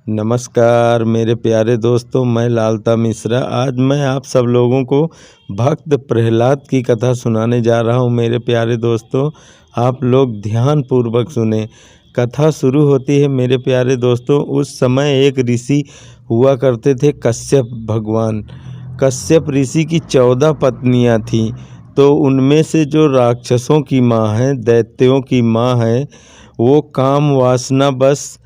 नमस्कार मेरे प्यारे दोस्तों, मैं लालता मिश्रा। आज मैं आप सब लोगों को भक्त प्रहलाद की कथा सुनाने जा रहा हूँ। मेरे प्यारे दोस्तों, आप लोग ध्यानपूर्वक सुने। कथा शुरू होती है मेरे प्यारे दोस्तों। उस समय एक ऋषि हुआ करते थे, कश्यप भगवान। कश्यप ऋषि की 14 पत्नियाँ थीं। तो उनमें से जो राक्षसों की माँ है, दैत्यों की माँ है, वो काम वासना बस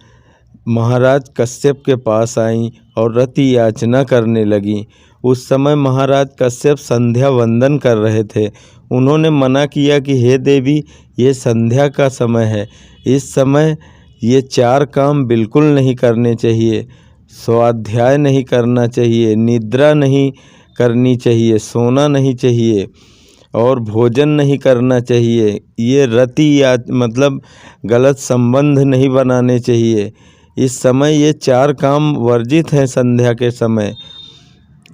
महाराज कश्यप के पास आईं और रति याचना करने लगीं। उस समय महाराज कश्यप संध्या वंदन कर रहे थे। उन्होंने मना किया कि हे देवी, ये संध्या का समय है, इस समय ये 4 काम बिल्कुल नहीं करने चाहिए। स्वाध्याय नहीं करना चाहिए, निद्रा नहीं करनी चाहिए, सोना नहीं चाहिए और भोजन नहीं करना चाहिए। ये रति या मतलब गलत संबंध नहीं बनाने चाहिए। इस समय ये 4 काम वर्जित हैं संध्या के समय।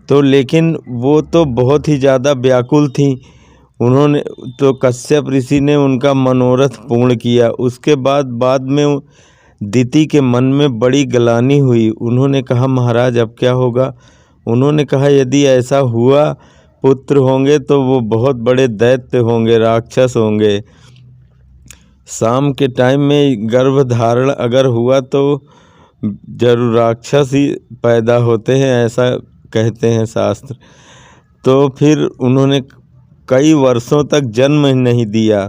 तो लेकिन वो तो बहुत ही ज़्यादा व्याकुल थीं। उन्होंने तो कश्यप ऋषि ने उनका मनोरथ पूर्ण किया। उसके बाद में दिति के मन में बड़ी ग्लानि हुई। उन्होंने कहा, महाराज अब क्या होगा? उन्होंने कहा, यदि ऐसा हुआ, पुत्र होंगे तो वो बहुत बड़े दैत्य होंगे, राक्षस होंगे। शाम के टाइम में गर्भधारण अगर हुआ तो जरूर राक्षस ही पैदा होते हैं, ऐसा कहते हैं शास्त्र। तो फिर उन्होंने कई वर्षों तक जन्म नहीं दिया।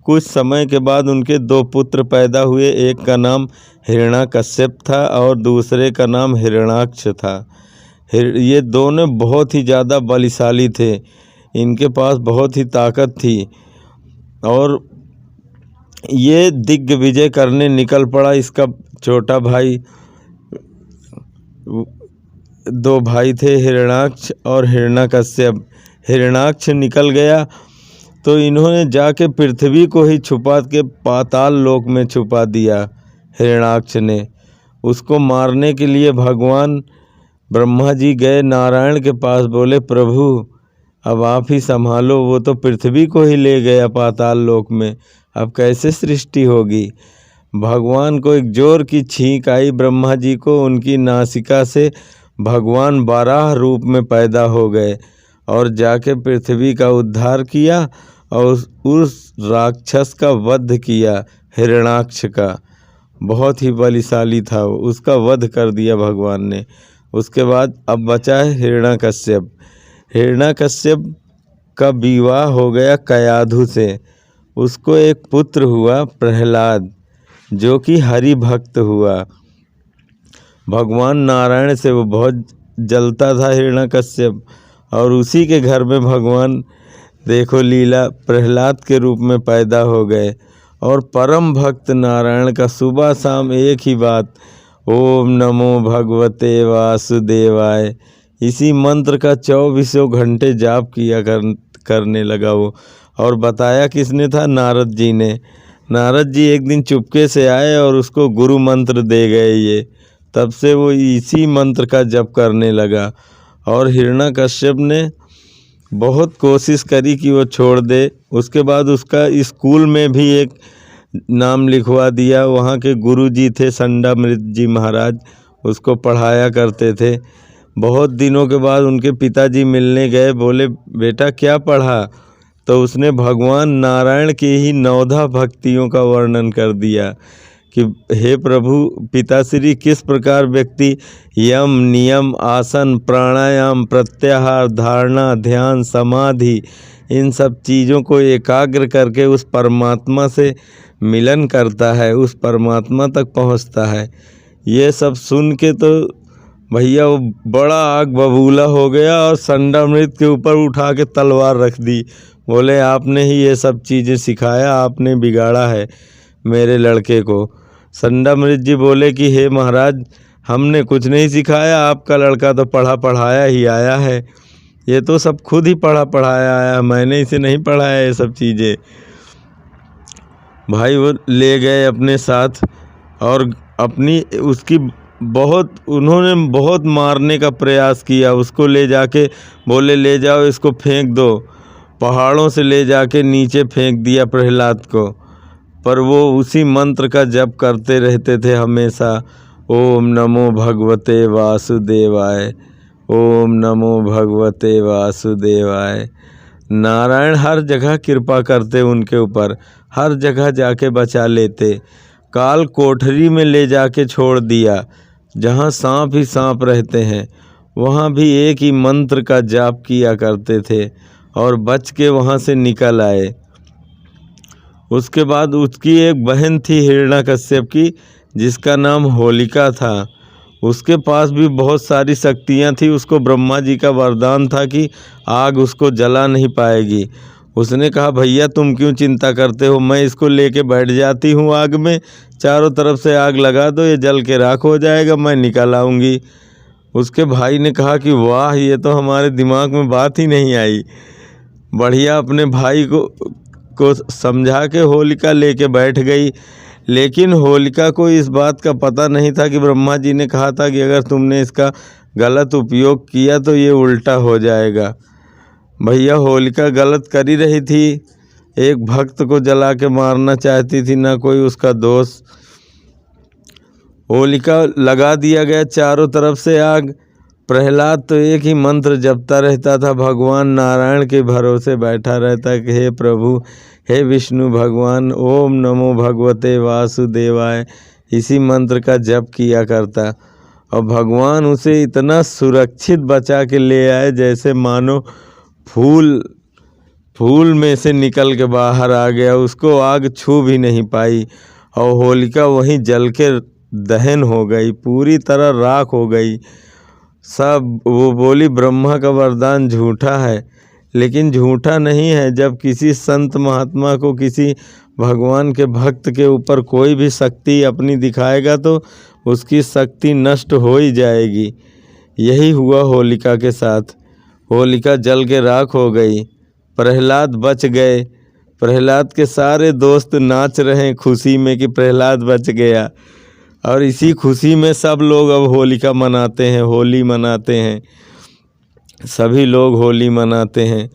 कुछ समय के बाद उनके 2 पुत्र पैदा हुए। एक का नाम हिरण्याकश्यप था और दूसरे का नाम हिरण्याक्ष था। ये दोनों बहुत ही ज़्यादा बलशाली थे। इनके पास बहुत ही ताकत थी और ये दिग्विजय करने निकल पड़ा। इसका छोटा भाई, 2 भाई थे, हिरण्याक्ष और हिरण्याकश्यप। हिरण्याक्ष निकल गया तो इन्होंने जाके पृथ्वी को ही छुपा के पाताल लोक में छुपा दिया। हिरण्याक्ष ने उसको मारने के लिए भगवान ब्रह्मा जी गए नारायण के पास, बोले, प्रभु अब आप ही संभालो, वो तो पृथ्वी को ही ले गया पाताल लोक में, अब कैसे सृष्टि होगी? भगवान को एक जोर की छींक आई ब्रह्मा जी को। उनकी नासिका से भगवान बाराह रूप में पैदा हो गए और जाके पृथ्वी का उद्धार किया और उस राक्षस का वध किया, हिरण्याक्ष का। बहुत ही बलशाली था वो, उसका वध कर दिया भगवान ने। उसके बाद अब बचा है हिरण्याकश्यप। हिरण्याकश्यप का विवाह हो गया कयाधु से। उसको एक पुत्र हुआ प्रहलाद, जो कि हरि भक्त हुआ। भगवान नारायण से वो बहुत जलता था हिरण्याकश्यप, और उसी के घर में भगवान, देखो लीला, प्रहलाद के रूप में पैदा हो गए। और परम भक्त नारायण का सुबह शाम एक ही बात, ओम नमो भगवते वासुदेवाय, इसी मंत्र का 24 घंटे जाप किया करने लगा वो। और बताया किसने था? नारद जी ने। नारद जी एक दिन चुपके से आए और उसको गुरु मंत्र दे गए ये। तब से वो इसी मंत्र का जप करने लगा। और हिरण्याकश्यप ने बहुत कोशिश करी कि वो छोड़ दे। उसके बाद उसका स्कूल में भी एक नाम लिखवा दिया। वहाँ के गुरु जी थे संडामृत जी महाराज, उसको पढ़ाया करते थे। बहुत दिनों के बाद उनके पिताजी मिलने गए, बोले, बेटा क्या पढ़ा? तो उसने भगवान नारायण की ही 9 भक्तियों का वर्णन कर दिया कि हे प्रभु पिताश्री, किस प्रकार व्यक्ति यम, नियम, आसन, प्राणायाम, प्रत्याहार, धारणा, ध्यान, समाधि, इन सब चीज़ों को एकाग्र करके उस परमात्मा से मिलन करता है, उस परमात्मा तक पहुंचता है। ये सब सुन के तो भैया वो बड़ा आग बबूला हो गया और संडामृत के ऊपर उठा के तलवार रख दी। बोले, आपने ही ये सब चीज़ें सिखाया, आपने बिगाड़ा है मेरे लड़के को। संडामृत जी बोले कि हे महाराज, हमने कुछ नहीं सिखाया, आपका लड़का तो पढ़ा पढ़ाया ही आया है। ये तो सब खुद ही पढ़ा पढ़ाया आया, मैंने इसे नहीं पढ़ाया ये सब चीज़ें। भाई वो ले गए अपने साथ और अपनी उसकी उन्होंने बहुत मारने का प्रयास किया। उसको ले जाके बोले, ले जाओ इसको फेंक दो। पहाड़ों से ले जाके नीचे फेंक दिया प्रहलाद को। पर वो उसी मंत्र का जप करते रहते थे हमेशा। ओम नमो भगवते वासुदेवाय। ओम नमो भगवते वासुदेवाय। नारायण हर जगह कृपा करते उनके ऊपर, हर जगह जाके बचा लेते। काल कोठरी में ले जाके छोड़ दिया, जहाँ सांप ही सांप रहते हैं वहाँ भी एक ही मंत्र का जाप किया करते थे और बच के वहाँ से निकल आए। उसके बाद उसकी एक बहन थी हिरण्यकश्यप की, जिसका नाम होलिका था। उसके पास भी बहुत सारी शक्तियाँ थी। उसको ब्रह्मा जी का वरदान था कि आग उसको जला नहीं पाएगी। उसने कहा भैया तुम क्यों चिंता करते हो, मैं इसको लेके बैठ जाती हूँ आग में, चारों तरफ से आग लगा दो, ये जल के राख हो जाएगा, मैं निकल आऊँगी। उसके भाई ने कहा कि वाह, ये तो हमारे दिमाग में बात ही नहीं आई। बढ़िया अपने भाई को समझा के होलिका लेके बैठ गई। लेकिन होलिका को इस बात का पता नहीं था कि ब्रह्मा जी ने कहा था कि अगर तुमने इसका गलत उपयोग किया तो ये उल्टा हो जाएगा। भैया होलिका गलत कर ही रही थी, एक भक्त को जला के मारना चाहती थी, ना कोई उसका दोष। होलिका लगा दिया गया चारों तरफ से आग। प्रहलाद तो एक ही मंत्र जपता रहता था, भगवान नारायण के भरोसे बैठा रहता कि हे प्रभु, हे विष्णु भगवान, ओम नमो भगवते वासुदेवाय, इसी मंत्र का जप किया करता। और भगवान उसे इतना सुरक्षित बचा के ले आए जैसे मानो फूल में से निकल के बाहर आ गया। उसको आग छू भी नहीं पाई और होलिका वहीं जल के दहन हो गई, पूरी तरह राख हो गई। सब वो बोली ब्रह्मा का वरदान झूठा है, लेकिन झूठा नहीं है। जब किसी संत महात्मा को, किसी भगवान के भक्त के ऊपर कोई भी शक्ति अपनी दिखाएगा तो उसकी शक्ति नष्ट हो ही जाएगी। यही हुआ होलिका के साथ। होलिका जल के राख हो गई, प्रहलाद बच गए। प्रहलाद के सारे दोस्त नाच रहे हैं खुशी में कि प्रहलाद बच गया, और इसी खुशी में सब लोग अब होलिका मनाते हैं, होली मनाते हैं, सभी लोग होली मनाते हैं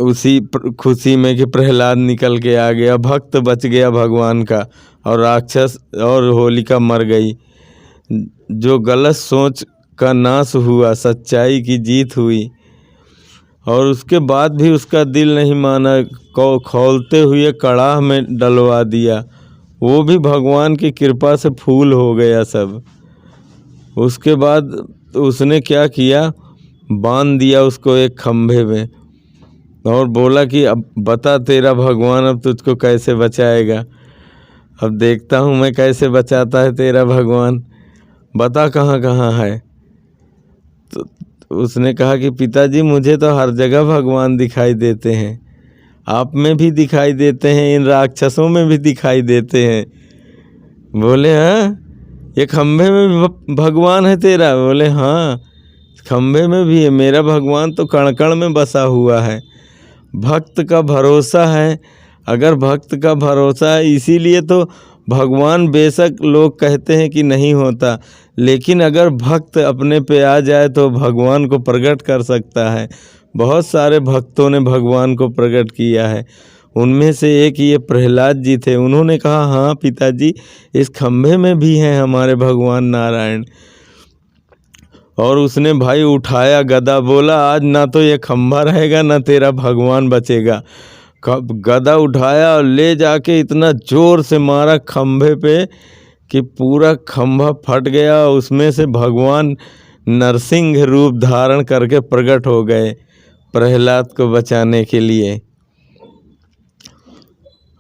उसी खुशी में कि प्रहलाद निकल के आ गया, भक्त बच गया भगवान का, और राक्षस और होलिका मर गई। जो गलत सोच का नाश हुआ, सच्चाई की जीत हुई। और उसके बाद भी उसका दिल नहीं माना, खौलते हुए कड़ाह में डलवा दिया, वो भी भगवान की कृपा से फूल हो गया सब। उसके बाद उसने क्या किया, बांध दिया उसको एक खंभे में और बोला कि अब बता तेरा भगवान अब तुझको कैसे बचाएगा। अब देखता हूँ मैं कैसे बचाता है तेरा भगवान, बता कहाँ कहाँ है। तो उसने कहा कि पिताजी मुझे तो हर जगह भगवान दिखाई देते हैं, आप में भी दिखाई देते हैं, इन राक्षसों में भी दिखाई देते हैं। बोले हाँ, ये खंभे में भी भगवान है तेरा? बोले हाँ, खंभे में भी है, मेरा भगवान तो कण कण में बसा हुआ है। भक्त का भरोसा है, अगर भक्त का भरोसा है, इसीलिए तो भगवान बेशक लोग कहते हैं कि नहीं होता, लेकिन अगर भक्त अपने पे आ जाए तो भगवान को प्रकट कर सकता है। बहुत सारे भक्तों ने भगवान को प्रकट किया है, उनमें से एक ये प्रहलाद जी थे। उन्होंने कहा हाँ पिताजी, इस खंभे में भी हैं हमारे भगवान नारायण। और उसने भाई उठाया गदा, बोला आज ना तो ये खंभा रहेगा ना तेरा भगवान बचेगा। गदा उठाया और ले जाके इतना जोर से मारा खंभे पे कि पूरा खंभा फट गया। उसमें से भगवान नरसिंह रूप धारण करके प्रकट हो गए प्रहलाद को बचाने के लिए।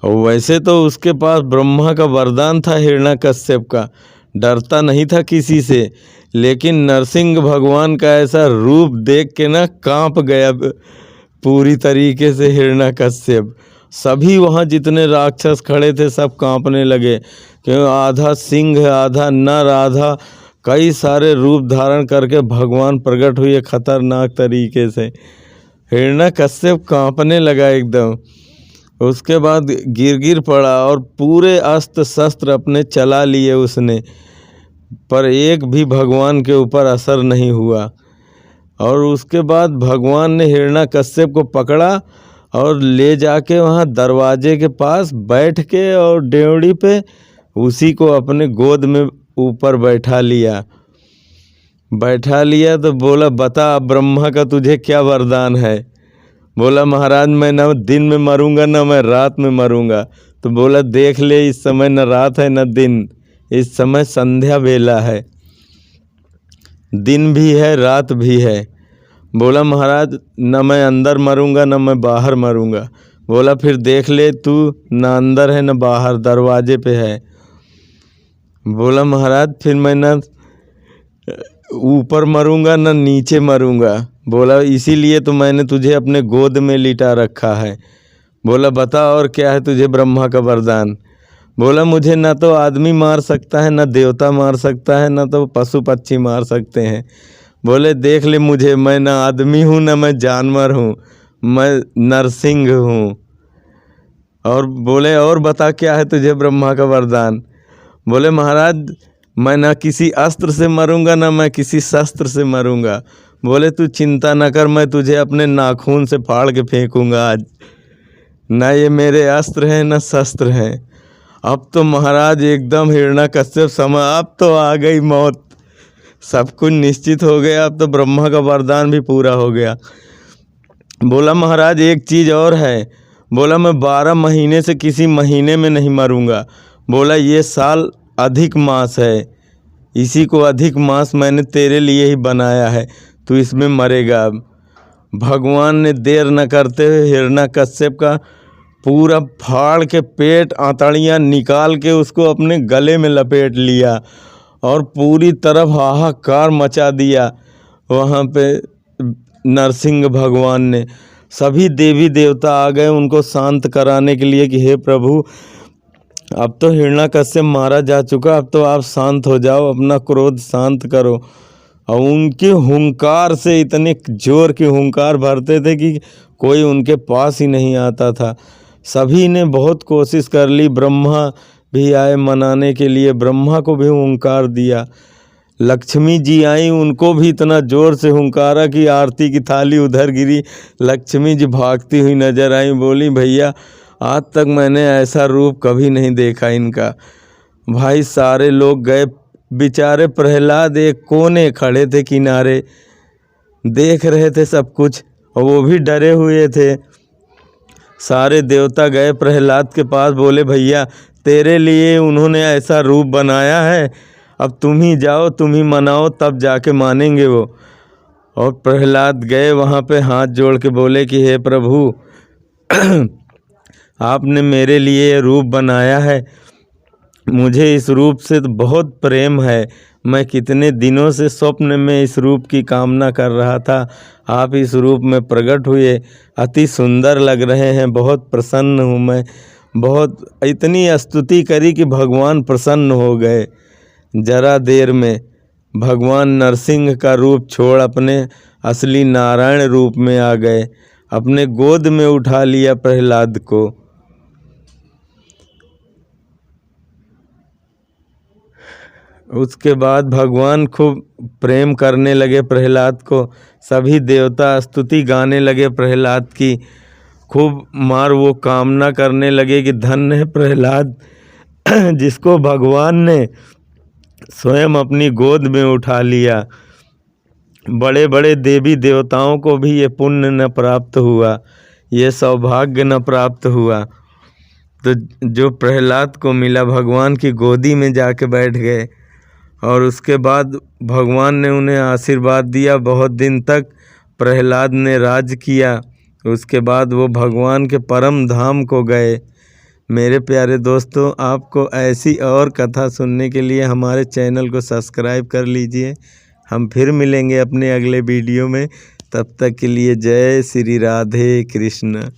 और वैसे तो उसके पास ब्रह्मा का वरदान था हिरण्यकश्यप का, डरता नहीं था किसी से, लेकिन नरसिंह भगवान का ऐसा रूप देख के ना कांप गया पूरी तरीके से हिरण्यकश्यप। सभी वहाँ जितने राक्षस खड़े थे सब कांपने लगे, क्योंकि आधा सिंह, आधा नर, आधा कई सारे रूप धारण करके भगवान प्रकट हुए खतरनाक तरीके से। हिरण्यकश्यप कांपने लगा एकदम। उसके बाद गिर पड़ा और पूरे अस्त्र शस्त्र अपने चला लिए उसने, पर एक भी भगवान के ऊपर असर नहीं हुआ। और उसके बाद भगवान ने हिरण्यकश्यप को पकड़ा और ले जाके वहाँ दरवाजे के पास बैठ के और डेवड़ी पे उसी को अपने गोद में ऊपर बैठा लिया। तो बोला बता ब्रह्मा का तुझे क्या वरदान है। बोला महाराज मैं न दिन में मरूंगा न मैं रात में मरूंगा। तो बोला देख ले इस समय न रात है न दिन, इस समय संध्या बेला है, दिन भी है रात भी है। बोला महाराज न मैं अंदर मरूंगा न मैं बाहर मरूंगा। बोला फिर देख ले तू न अंदर है न बाहर, दरवाजे पे है। बोला महाराज फिर मैं न ऊपर मरूंगा न नीचे मरूंगा। बोला इसीलिए तो मैंने तुझे अपने गोद में लिटा रखा है। बोला बता और क्या है तुझे ब्रह्मा का वरदान। बोला मुझे न तो आदमी मार सकता है न देवता मार सकता है न तो पशु पक्षी मार सकते हैं। बोले देख ले मुझे, मैं न आदमी हूँ न मैं जानवर हूँ, मैं नरसिंह हूँ। और बोले और बता क्या है तुझे ब्रह्मा का वरदान। बोले महाराज मैं न किसी अस्त्र से मरूंगा न मैं किसी शस्त्र से मरूंगा। बोले तू चिंता न कर, मैं तुझे अपने नाखून से फाड़ के फेंकूंगा आज। न ये मेरे अस्त्र हैं न शस्त्र हैं। अब तो महाराज एकदम हिरण्यकश्यप समय, अब तो आ गई मौत, सब कुछ निश्चित हो गया, अब तो ब्रह्मा का वरदान भी पूरा हो गया। बोला महाराज एक चीज़ और है। बोला मैं 12 महीने से किसी महीने में नहीं मरूंगा। बोला ये साल अधिक मास है, इसी को अधिक मास मैंने तेरे लिए ही बनाया है, तू इसमें मरेगा। भगवान ने देर न करते हुए हिरण्यकश्यप का पूरा फाड़ के पेट आंतड़ियाँ निकाल के उसको अपने गले में लपेट लिया और पूरी तरफ हाहाकार मचा दिया। वहाँ पे नरसिंह भगवान ने, सभी देवी देवता आ गए उनको शांत कराने के लिए कि हे प्रभु अब तो हिरण्यकश्यप मारा जा चुका, अब तो आप शांत हो जाओ, अपना क्रोध शांत करो। और उनके हुंकार से इतने जोर की हुंकार भरते थे कि कोई उनके पास ही नहीं आता था। सभी ने बहुत कोशिश कर ली, ब्रह्मा भी आए मनाने के लिए, ब्रह्मा को भी हुंकार दिया। लक्ष्मी जी आई, उनको भी इतना जोर से हुंकारा कि आरती की थाली उधर गिरी। लक्ष्मी जी भागती हुई नजर आई, बोली भैया आज तक मैंने ऐसा रूप कभी नहीं देखा इनका। भाई सारे लोग गए, बेचारे प्रहलाद एक कोने खड़े थे किनारे, देख रहे थे सब कुछ और वो भी डरे हुए थे। सारे देवता गए प्रहलाद के पास, बोले भैया तेरे लिए उन्होंने ऐसा रूप बनाया है, अब तुम ही जाओ तुम ही मनाओ तब जाके मानेंगे वो। और प्रहलाद गए वहाँ पे हाथ जोड़ के बोले कि हे प्रभु आपने मेरे लिए ये रूप बनाया है, मुझे इस रूप से तो बहुत प्रेम है, मैं कितने दिनों से स्वप्न में इस रूप की कामना कर रहा था, आप इस रूप में प्रकट हुए, अति सुंदर लग रहे हैं, बहुत प्रसन्न हूँ मैं। बहुत इतनी स्तुति करी कि भगवान प्रसन्न हो गए। जरा देर में भगवान नरसिंह का रूप छोड़ अपने असली नारायण रूप में आ गए, अपने गोद में उठा लिया प्रहलाद को। उसके बाद भगवान खूब प्रेम करने लगे प्रहलाद को, सभी देवता स्तुति गाने लगे प्रहलाद की, खूब मार वो कामना करने लगे कि धन्य है प्रहलाद जिसको भगवान ने स्वयं अपनी गोद में उठा लिया। बड़े बड़े देवी देवताओं को भी ये पुण्य न प्राप्त हुआ, ये सौभाग्य न प्राप्त हुआ। तो जो प्रहलाद को मिला, भगवान की गोदी में जाके बैठ गए और उसके बाद भगवान ने उन्हें आशीर्वाद दिया। बहुत दिन तक प्रहलाद ने राज किया, उसके बाद वो भगवान के परम धाम को गए। मेरे प्यारे दोस्तों, आपको ऐसी और कथा सुनने के लिए हमारे चैनल को सब्सक्राइब कर लीजिए। हम फिर मिलेंगे अपने अगले वीडियो में, तब तक के लिए जय श्री राधे कृष्ण।